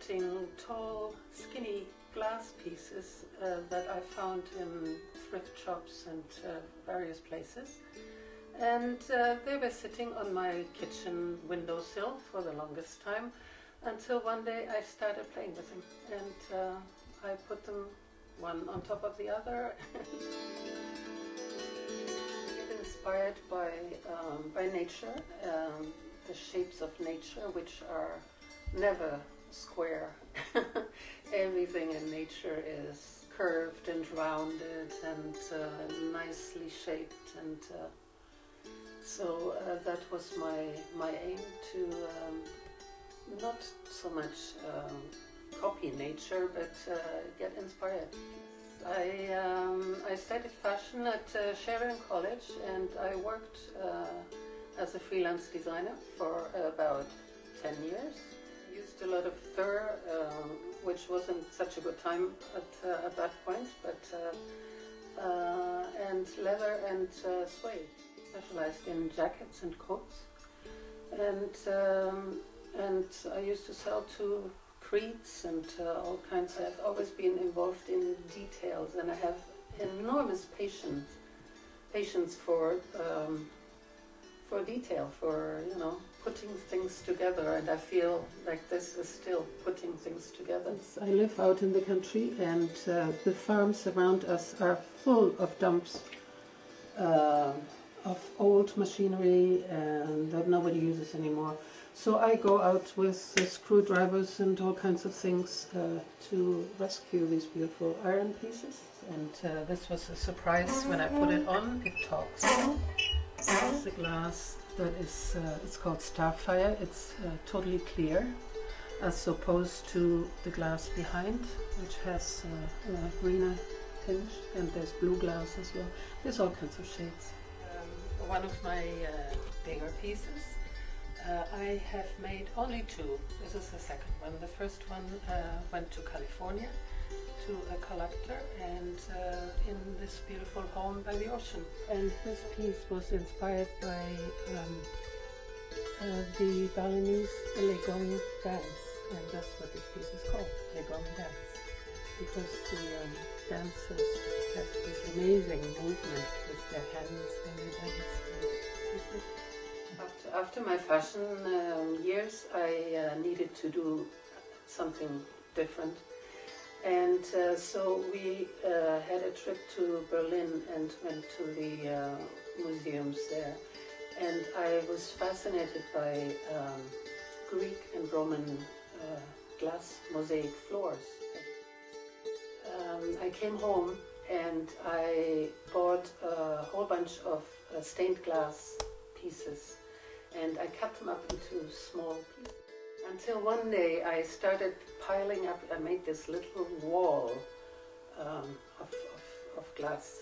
collecting tall, skinny glass pieces that I found in thrift shops and various places. And they were sitting on my kitchen windowsill for the longest time, until one day I started playing with them, and I put them one on top of the other. Get inspired by nature, the shapes of nature, which are never square. Everything in nature is curved and rounded and nicely shaped, and so that was my aim, to not so much copy nature, but get inspired. I studied fashion at Chile College, and I worked as a freelance designer for about 10 years. I used a lot of fur, which wasn't such a good time at that point, but and leather and suede. Specialized in jackets and coats, and I used to sell to creeds and all kinds. I've always been involved in details, and I have enormous patience for detail, for putting things together, and I feel like this is still putting things together. I live out in the country, and the farms around us are full of dumps of old machinery that nobody uses anymore. So I go out with the screwdrivers and all kinds of things to rescue these beautiful iron pieces. And this was a surprise when I put it on. It talks. This is the glass that is, it's called Starfire. It's totally clear, as opposed to the glass behind, which has a greener tinge, and there's blue glass as well. There's all kinds of shades. One of my bigger pieces, I have made only two. This is the second one. The first one went to California to a collector, and in this beautiful home by the ocean. And this piece was inspired by the Balinese Legong dance, and that's what this piece is called, Legong dance, because the dancers have this amazing movement with their hands when they dance. After my fashion years, I needed to do something different, and so we had a trip to Berlin and went to the museums there, and I was fascinated by Greek and Roman glass mosaic floors. I came home and I bought a whole bunch of stained glass pieces, and I cut them up into small pieces. Until one day I started piling up. I made this little wall of glass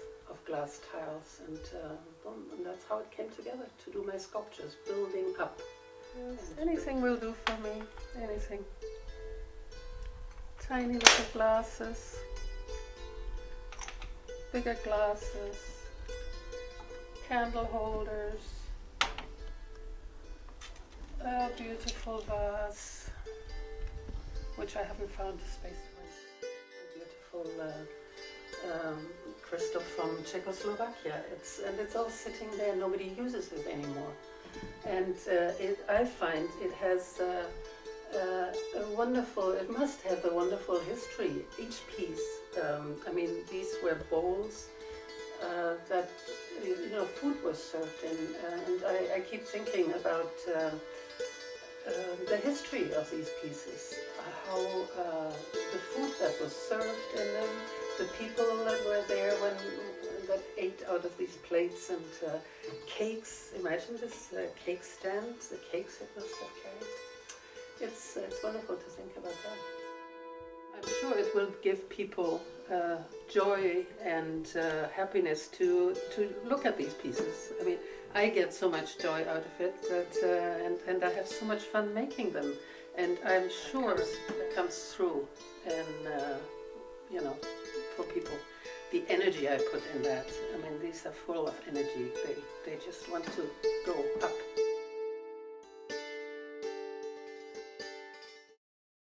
tiles, and boom, and that's how it came together to do my sculptures, building up. Yes, anything will do for me, anything. Tiny little glasses, bigger glasses, candle holders, a beautiful vase, which I haven't found a space for. A beautiful crystal from Czechoslovakia. It's all sitting there. Nobody uses it anymore, and I find it has a wonderful. It must have a wonderful history. Each piece. I mean, these were bowls that food was served in, and I keep thinking about the history of these pieces, how the food that was served in them, the people that were there that ate out of these plates, and cakes. Imagine this cake stand, the cakes it must have carried. It's wonderful to think about that. I'm sure it will give people joy and happiness to look at these pieces. I mean, I get so much joy out of it, that, and I have so much fun making them, and I'm sure it comes through, and for people, the energy I put in that. I mean, these are full of energy. They just want to go up.